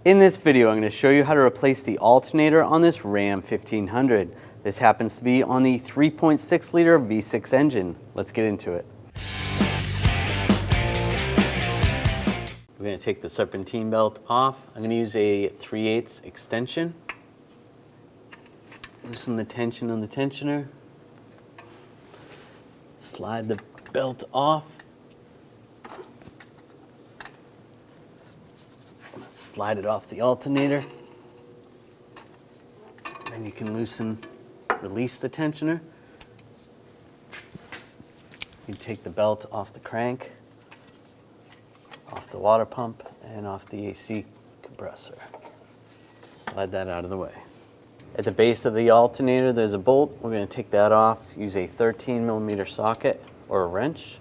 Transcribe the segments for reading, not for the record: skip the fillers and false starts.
In this video, I'm going to show you how to replace the alternator on this Ram 1500. This happens to be on the 3.6 liter V6 engine. Let's get into it. We're going to take the serpentine belt off. I'm going to use a 3/8 extension. Loosen the tension on the tensioner. Slide the belt off. Slide it off the alternator. Then you can release the tensioner. You take the belt off the crank, off the water pump, and off the AC compressor. Slide that out of the way. At the base of the alternator, there's a bolt. We're going to take that off. Use a 13mm socket or a wrench.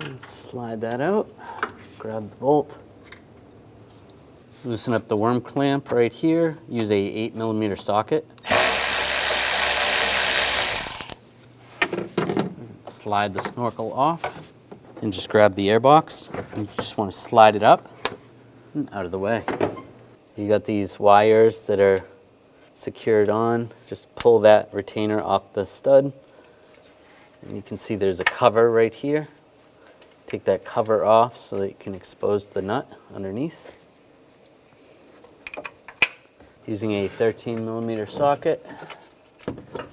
And slide that out, grab the bolt, loosen up the worm clamp right here, use a 8mm socket. Slide the snorkel off, and just grab the airbox. You just want to slide it up and out of the way. You got these wires that are secured on. Just pull that retainer off the stud. And you can see there's a cover right here. Take that cover off so that you can expose the nut underneath. Using a 13mm socket,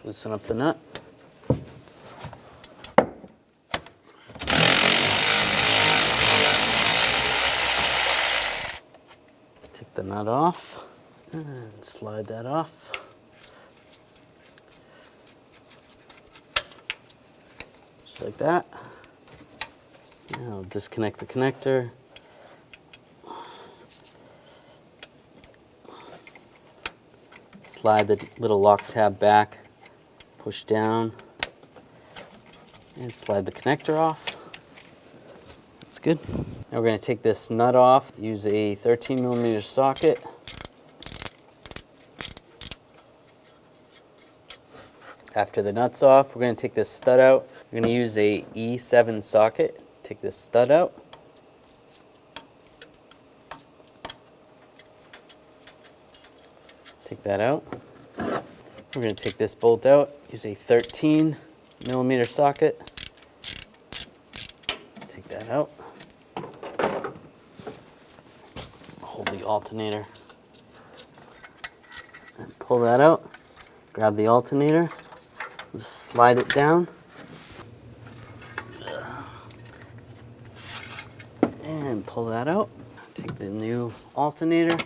loosen up the nut. Take the nut off and slide that off. Just like that. Now disconnect the connector. Slide the little lock tab back, push down, and slide the connector off. That's good. Now we're going to take this nut off, use a 13mm socket. After the nut's off, we're going to take this stud out. We're going to use a E7 socket. Take this stud out. Take that out. We're going to take this bolt out. Use a 13mm socket. Take that out. Just hold the alternator and pull that out. Grab the alternator. Just slide it down. And pull that out. Take the new alternator,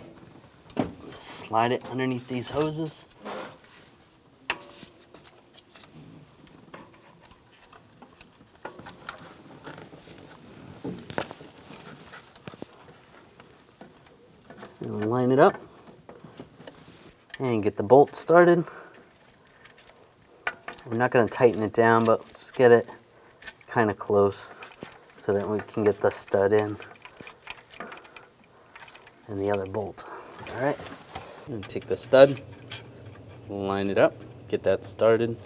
slide it underneath these hoses. And line it up and get the bolt started. We're not going to tighten it down, but just get it kind of close so that we can get the stud in and the other bolt. All right, I'm going to take the stud, line it up, get that started,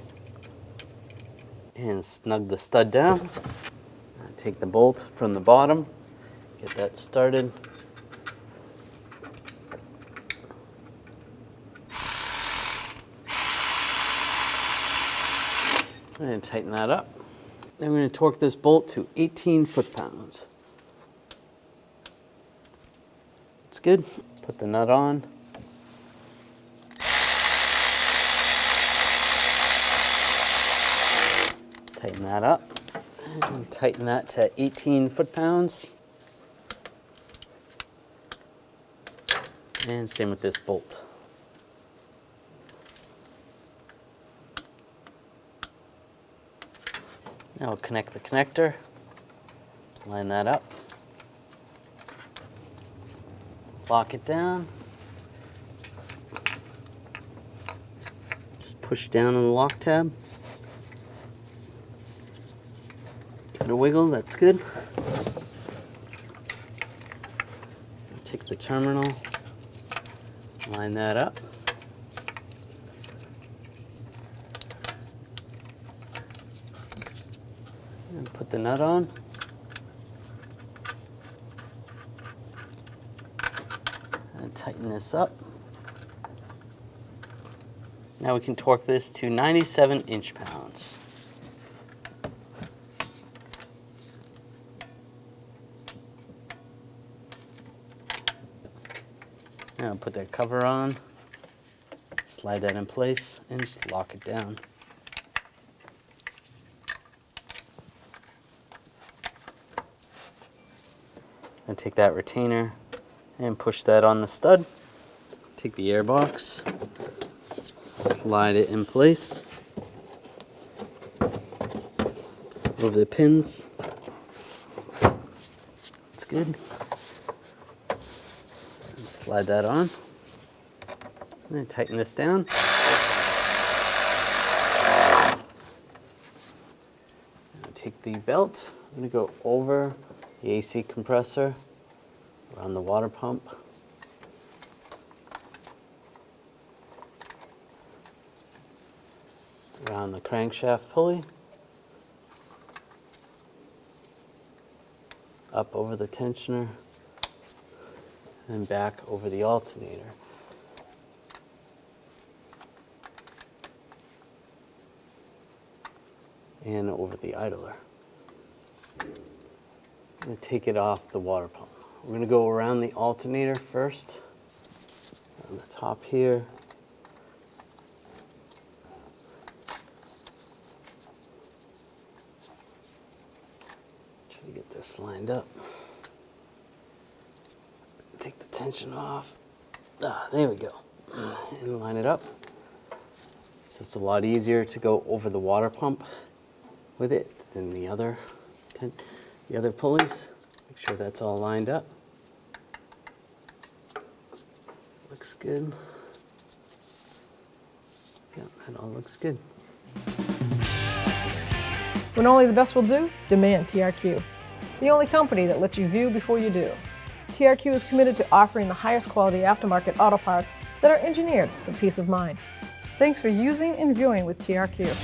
and snug the stud down. Take the bolt from the bottom, get that started. And tighten that up. Then we're going to torque this bolt to 18 foot-pounds. It's good. Put the nut on. Tighten that up. And tighten that to 18 foot-pounds. And same with this bolt. Now we'll connect the connector, line that up, lock it down, just push down on the lock tab, give it a wiggle, that's good. Take the terminal, line that up. And put the nut on. And tighten this up. Now we can torque this to 97 inch-pounds. Now put that cover on, slide that in place, and just lock it down. And take that retainer and push that on the stud. Take the air box, slide it in place over the pins. That's good. And slide that on. And then tighten this down. Now take the belt. I'm going to go over the AC compressor, around the water pump. Around the crankshaft pulley, up over the tensioner, and back over the alternator. And over the idler. I'm going to take it off the water pump. We're going to go around the alternator first, on the top here. Try to get this lined up. Take the tension off. There we go. And line it up. So it's a lot easier to go over the water pump with it than the other pulleys. Make sure that's all lined up. Looks good. Yeah, that all looks good. When only the best will do, demand TRQ. The only company that lets you view before you do. TRQ is committed to offering the highest quality aftermarket auto parts that are engineered for peace of mind. Thanks for using and viewing with TRQ.